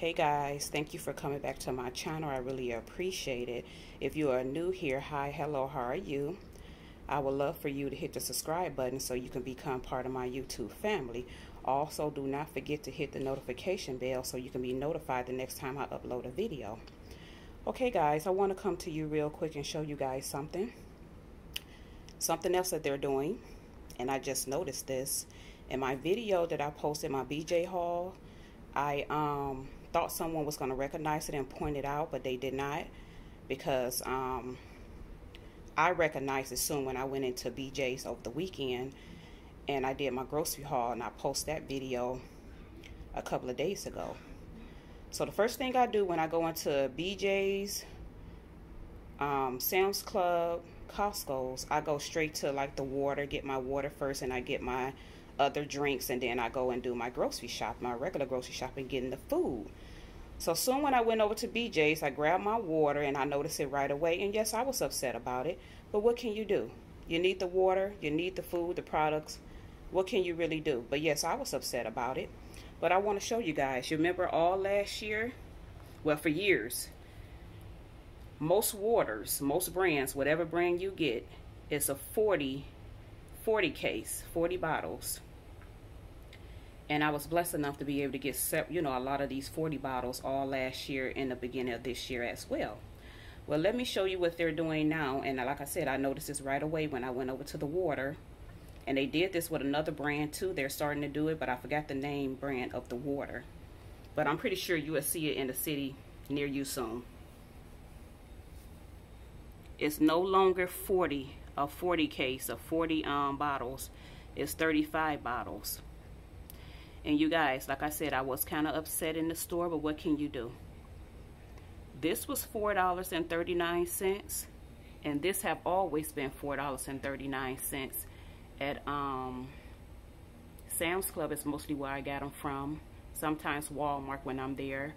Hey guys, thank you for coming back to my channel. I really appreciate it. If you are new here, hi, hello, how are you? I would love for you to hit the subscribe button so you can become part of my YouTube family. Also, do not forget to hit the notification bell so you can be notified the next time I upload a video. Okay guys, I want to come to you real quick and show you guys something else that they're doing. And I just noticed this in my video that I posted, my BJ haul. I thought someone was going to recognize it and point it out, but they did not, because I recognized it soon when I went into BJ's over the weekend and I did my grocery haul, and I posted that video a couple of days ago. So the first thing I do when I go into BJ's, Sam's Club, Costco's, I go straight to like the water, get my water first, and I get my other drinks, and then I go and do my grocery shop, my regular grocery shopping, getting the food. So soon when I went over to BJ's, I grabbed my water and I noticed it right away. And yes, I was upset about it, but what can you do? You need the water, you need the food, the products. What can you really do? But yes, I was upset about it. But I want to show you guys. You remember all last year? Well, for years, most waters, most brands, whatever brand you get, it's a 40 case, 40 bottles. And I was blessed enough to be able to get, a lot of these 40 bottles all last year and the beginning of this year as well. Well, let me show you what they're doing now. And like I said, I noticed this right away when I went over to the water. And they did this with another brand too. They're starting to do it, but I forgot the name brand of the water. But I'm pretty sure you will see it in the city near you soon. It's no longer 40, a 40 case of 40 bottles. It's 35 bottles. And you guys, like I said, I was kind of upset in the store, but what can you do? This was $4.39, and this have always been $4.39 at Sam's Club is mostly where I got them from. Sometimes Walmart when I'm there,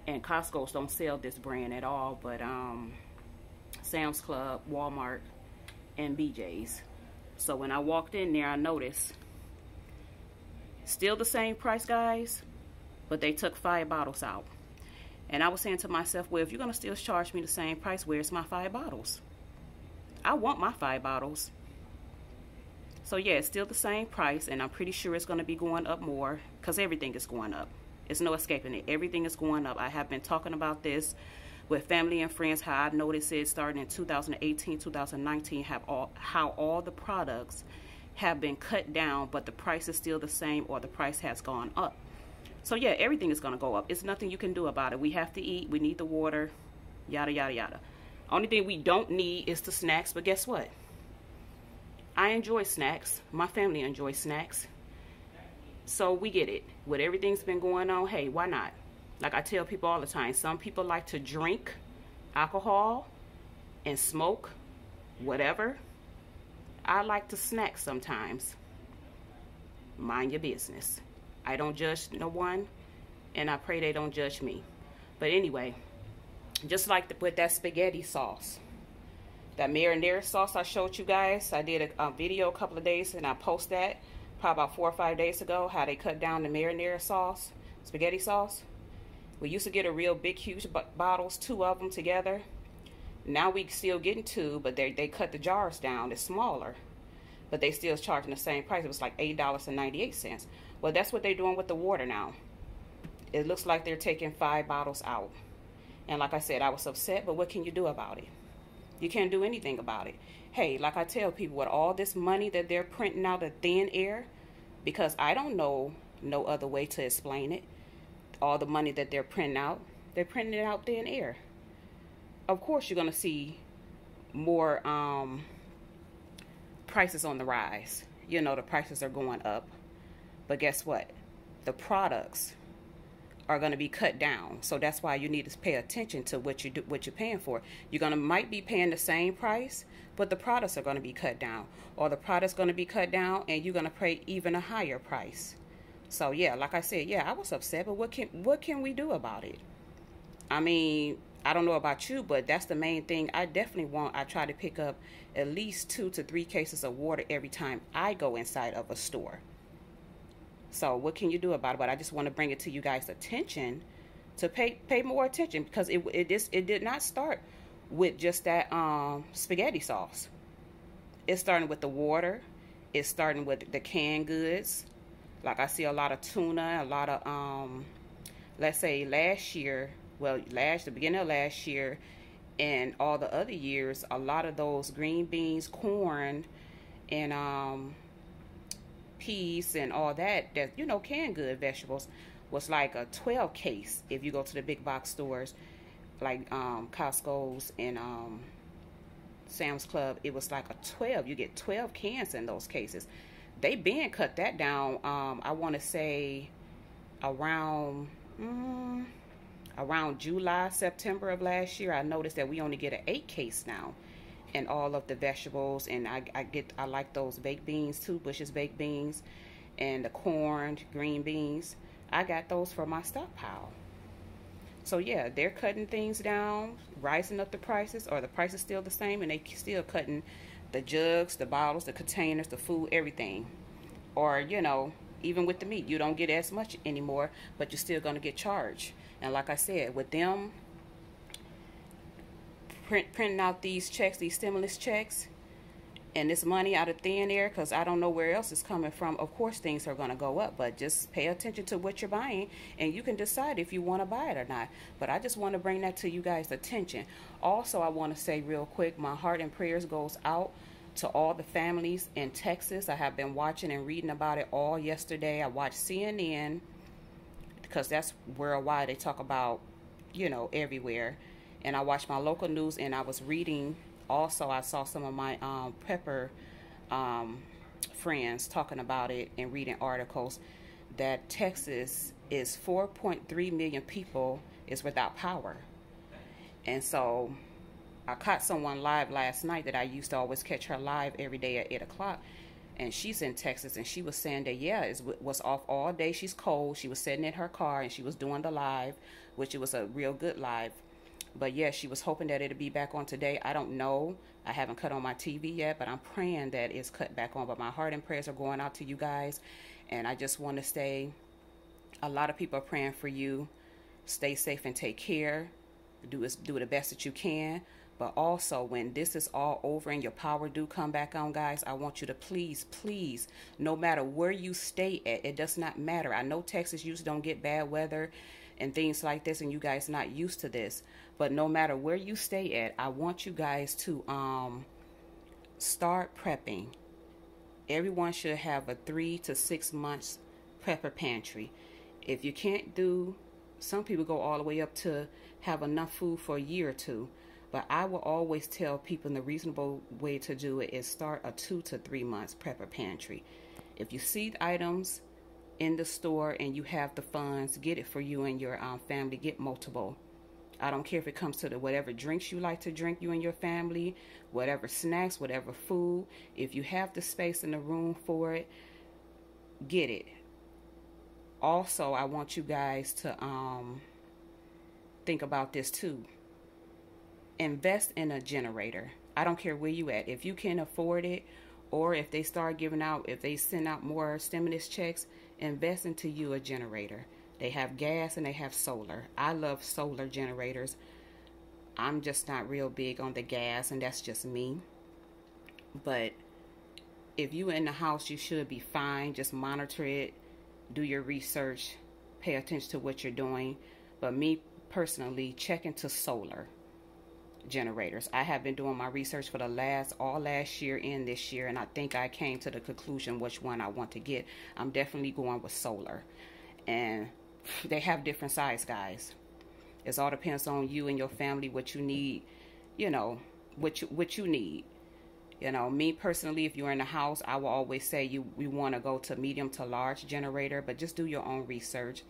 and Costco's don't sell this brand at all, but Sam's Club, Walmart, and BJ's. So when I walked in there, I noticed still the same price, guys, but they took 5 bottles out. And I was saying to myself, well, if you're going to still charge me the same price, where's my 5 bottles? I want my 5 bottles. So yeah, it's still the same price, and I'm pretty sure it's going to be going up more, because everything is going up. There's no escaping it. Everything is going up. I have been talking about this with family and friends, how I noticed it starting in 2018, 2019, how all the products have been cut down, but the price is still the same, or the price has gone up. So yeah, everything is going to go up. It's nothing you can do about it. We have to eat, we need the water, yada yada yada. Only thing we don't need is the snacks, but guess what? I enjoy snacks. My family enjoys snacks. So we get it. With everything's been going on, hey, why not? Like I tell people all the time, some people like to drink alcohol and smoke whatever. I like to snack sometimes. Mind your business. I don't judge no one, and I pray they don't judge me. But anyway, just like with that spaghetti sauce, that marinara sauce I showed you guys, I did a video a couple of days, and I posted that probably about 4 or 5 days ago, how they cut down the marinara sauce, spaghetti sauce. We used to get a real big, huge bottles, 2 of them together. Now we still getting 2, but they cut the jars down. It's smaller, but they still charging the same price. It was like $8.98. Well, that's what they're doing with the water now. It looks like they're taking 5 bottles out. And like I said, I was upset, but what can you do about it? You can't do anything about it. Hey, like I tell people, with all this money that they're printing out of thin air, because I don't know no other way to explain it, all the money that they're printing it out thin air. Of course you're going to see more prices on the rise. You know, the prices are going up. But guess what? The products are going to be cut down. So that's why you need to pay attention to what you're paying for. Might be paying the same price, but the products are going to be cut down. Or the product's going to be cut down and you're going to pay even a higher price. So yeah, like I said, yeah, I was upset, but what can we do about it? I mean, I don't know about you, but that's the main thing. I try to pick up at least 2 to 3 cases of water every time I go inside of a store. So what can you do about it? But I just want to bring it to you guys' attention to pay more attention, because it did not start with just that spaghetti sauce. It's starting with the water. It's starting with the canned goods. Like I see a lot of tuna, a lot of let's say last year, well, the beginning of last year, and all the other years, a lot of those green beans, corn, and peas and all that canned good vegetables was like a 12 case. If you go to the big box stores like Costco's and Sam's Club, it was like a 12. You get 12 cans in those cases. They been cut that down. I want to say around July, September of last year. I noticed that we only get an 8 case now, and all of the vegetables. And I like those baked beans too, Bush's baked beans, and the corn, green beans. I got those for my stockpile. So yeah, they're cutting things down, rising up the prices, or the price is still the same, and they still cutting the jugs, the bottles, the containers, the food, everything. Or even with the meat, you don't get as much anymore, but you're still going to get charged. And like I said, with them printing out these checks, these stimulus checks, and this money out of thin air, because I don't know where else it's coming from, of course things are going to go up. But just pay attention to what you're buying, and you can decide if you want to buy it or not. But I just want to bring that to you guys' attention. Also, I want to say real quick, my heart and prayers goes out to all the families in Texas. I have been watching and reading about it all yesterday. I watched CNN, because that's worldwide. They talk about, everywhere. And I watched my local news, and I was reading. Also, I saw some of my prepper friends talking about it and reading articles that Texas is 4.3 million people is without power. And so I caught someone live last night that I used to always catch her live every day at 8 o'clock. And she's in Texas, and she was saying that, yeah, it was off all day. She's cold. She was sitting in her car, and she was doing the live, which it was a real good live. But yeah, she was hoping that it'd be back on today. I don't know. I haven't cut on my TV yet, but I'm praying that it's cut back on. But my heart and prayers are going out to you guys. And I just want to say, a lot of people are praying for you. Stay safe and take care. Do the best that you can. But also, when this is all over and your power do come back on, guys, I want you to please, please, no matter where you stay at, it does not matter. I know Texas usually don't get bad weather and things like this, and you guys not used to this. But no matter where you stay at, I want you guys to start prepping. Everyone should have a 3 to 6 months prepper pantry. If you can't do, some people go all the way up to have enough food for a year or two. But I will always tell people the reasonable way to do it is start a 2 to 3 months prepper pantry. If you see items in the store and you have the funds, get it for you and your family. Get multiple. I don't care if it comes to whatever drinks you like to drink, you and your family, whatever snacks, whatever food. If you have the space in the room for it, get it. Also, I want you guys to think about this too. Invest in a generator. I don't care where you at. If you can afford it, or if they start giving out, if they send out more stimulus checks, invest into you a generator. They have gas and they have solar. I love solar generators. I'm just not real big on the gas, and that's just me. But if you in the house, you should be fine. Just monitor it. Do your research. Pay attention to what you're doing. But me personally, check into solar generators. I have been doing my research for all last year and this year, and I think I came to the conclusion which one I want to get. I'm definitely going with solar. And they have different size, guys. It all depends on you and your family, what you need, what you need. Me personally, if you're in the house, I will always say we want to go to medium to large generator, but just do your own research.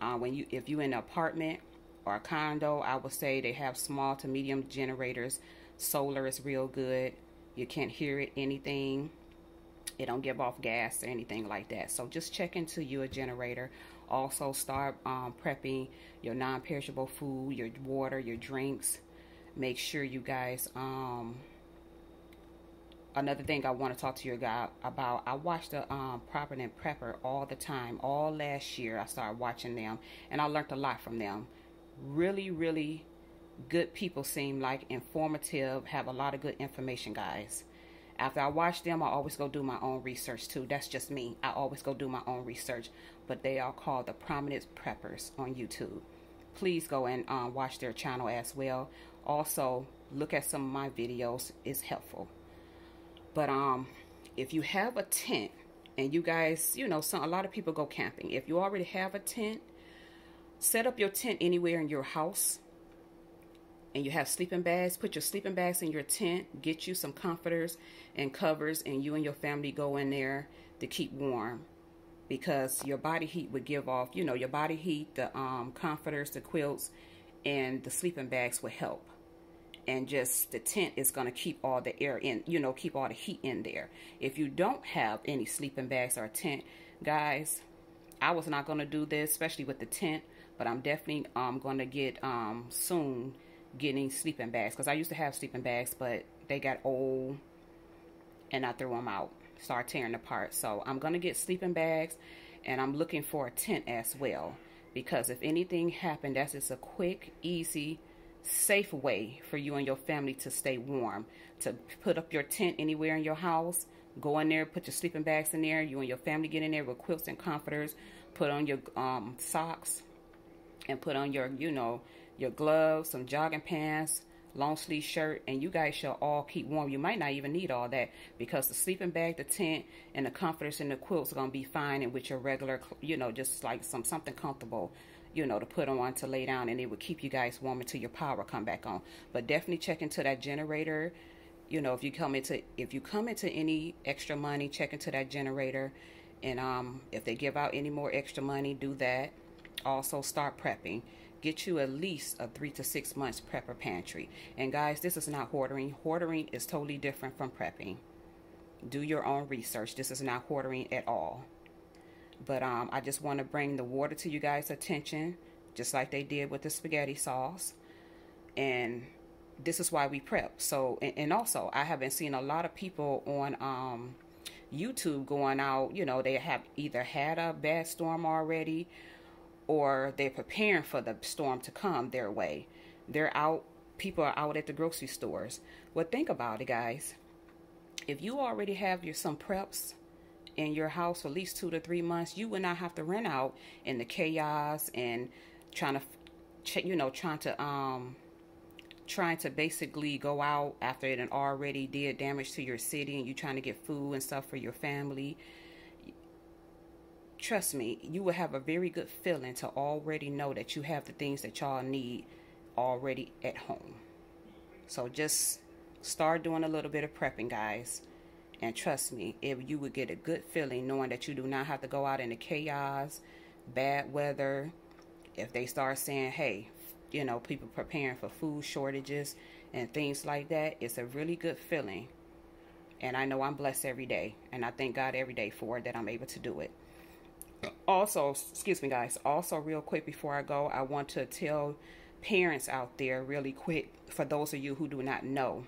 If you're in an apartment or a condo, I would say they have small to medium generators. Solar is real good. You can't hear it, anything. It don't give off gas or anything like that. So just check into your generator. Also start prepping your non-perishable food, your water, your drinks. Make sure you guys another thing I want to talk to you guys about, I watch the Prominent Prepper all the time. All last year I started watching them, and I learned a lot from them. Really, really good people, seem like, informative, have a lot of good information, guys. After I watch them, I always go do my own research too. That's just me. I always go do my own research. But they are called the Prominent Preppers on YouTube. Please go and watch their channel as well. Also, look at some of my videos. It's helpful. But if you have a tent, and you guys, you know, a lot of people go camping. If you already have a tent, set up your tent anywhere in your house. And you have sleeping bags, put your sleeping bags in your tent, get you some comforters and covers, and you and your family go in there to keep warm. Because your body heat would give off, you know, your body heat, the comforters, the quilts, and the sleeping bags would help. And just the tent is going to keep all the air in, you know, keep all the heat in there. If you don't have any sleeping bags or a tent, guys, I was not going to do this, especially with the tent, but I'm definitely going to get soon getting sleeping bags, because I used to have sleeping bags, but they got old and I threw them out, started tearing apart. So I'm gonna get sleeping bags, and I'm looking for a tent as well, because if anything happened, that's just a quick, easy, safe way for you and your family to stay warm. To put up your tent anywhere in your house, go in there, put your sleeping bags in there, you and your family get in there with quilts and comforters, put on your socks, and put on your, you know, your gloves, some jogging pants, long sleeve shirt, and you guys shall all keep warm. You might not even need all that, because the sleeping bag, the tent, and the comforters and the quilts are going to be fine, and with your regular, you know, just like something comfortable, you know, to put on to lay down, and it would keep you guys warm until your power come back on. But definitely check into that generator. You know, if you come into any extra money, check into that generator, and if they give out any more extra money, do that. Also, start prepping. Get you at least a 3 to 6 months prepper pantry. And guys, this is not hoarding. Hoarding is totally different from prepping. Do your own research. This is not hoarding at all. But I just want to bring the water to you guys' attention, just like they did with the spaghetti sauce. And this is why we prep. So, and also, I have been seeing a lot of people on YouTube going out, you know, they have either had a bad storm already, or they're preparing for the storm to come their way. They're out, people are out at the grocery stores. Well, think about it, guys. If you already have some preps in your house for at least 2 to 3 months, you would not have to rent out in the chaos and trying to basically go out after it already did damage to your city, and you trying to get food and stuff for your family. Trust me, you will have a very good feeling to already know that you have the things that y'all need already at home. So just start doing a little bit of prepping, guys. And trust me, you would get a good feeling knowing that you do not have to go out in the chaos, bad weather. If they start saying, hey, you know, people preparing for food shortages and things like that, it's a really good feeling. And I know I'm blessed every day. And I thank God every day for it, that I'm able to do it. Also, excuse me, guys, also real quick before I go, I want to tell parents out there really quick, for those of you who do not know,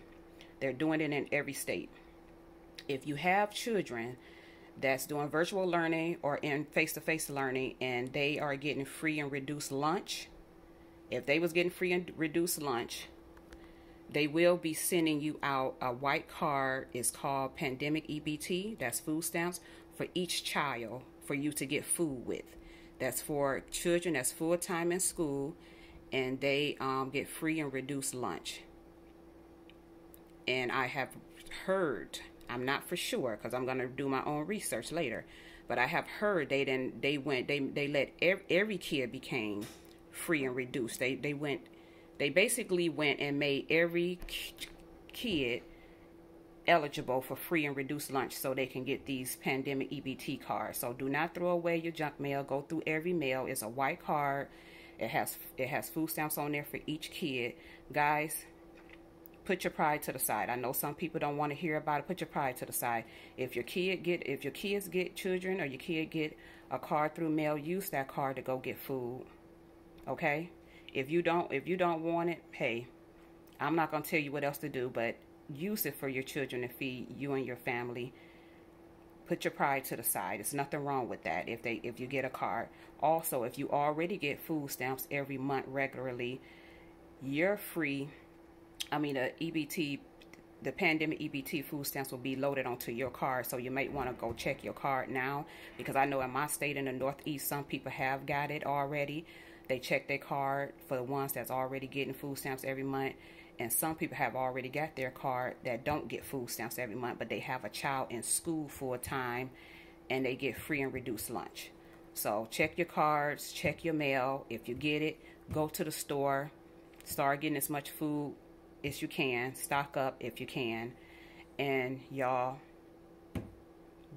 they're doing it in every state. If you have children that's doing virtual learning or in face-to-face learning, and they are getting free and reduced lunch, if they was getting free and reduced lunch, they will be sending you out a white card. It's called Pandemic EBT. That's food stamps for each child for you to get food with. That's for children that's full-time in school, and they get free and reduced lunch. And I have heard, I'm not for sure because I'm going to do my own research later, but I have heard they let every kid became free and reduced. They basically went and made every kid eligible for free and reduced lunch so they can get these pandemic EBT cards. So do not throw away your junk mail. Go through every mail. It's a white card. It has food stamps on there for each kid. Guys, put your pride to the side. I know some people don't want to hear about it. Put your pride to the side. If your kids get children, or your kid get a card through mail, use that card to go get food. Okay? If you don't want it, hey, I'm not gonna tell you what else to do, but use it for your children to feed you and your family. Put your pride to the side. There's nothing wrong with that if you get a card. Also, if you already get food stamps every month regularly, you're free. I mean, the pandemic EBT food stamps will be loaded onto your card, so you might want to go check your card now, because I know in my state in the Northeast, some people have got it already. They check their card for the ones that's already getting food stamps every month, and some people have already got their card that don't get food stamps every month, but they have a child in school full time and they get free and reduced lunch. So check your cards, check your mail. If you get it, go to the store, start getting as much food as you can, stock up if you can, and y'all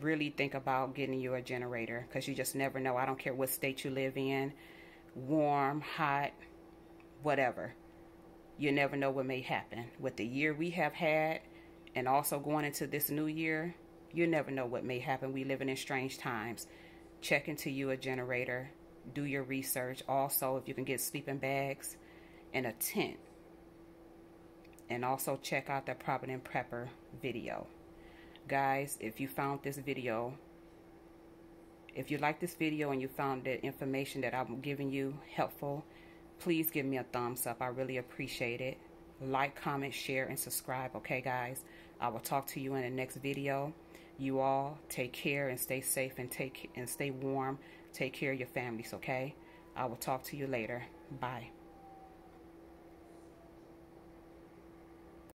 really think about getting you a generator, because you just never know. I don't care what state you live in, warm, hot, whatever. You never know what may happen. With the year we have had, and also going into this new year, you never know what may happen. We living in strange times. Check into you a generator. Do your research. Also, if you can get sleeping bags and a tent. And also check out the Provident Prepper video. Guys, if you found this video, if you like this video and you found the information that I'm giving you helpful, please give me a thumbs up. I really appreciate it. Like, comment, share, and subscribe. Okay, guys? I will talk to you in the next video. You all take care and stay safe and stay warm. Take care of your families, okay? I will talk to you later. Bye.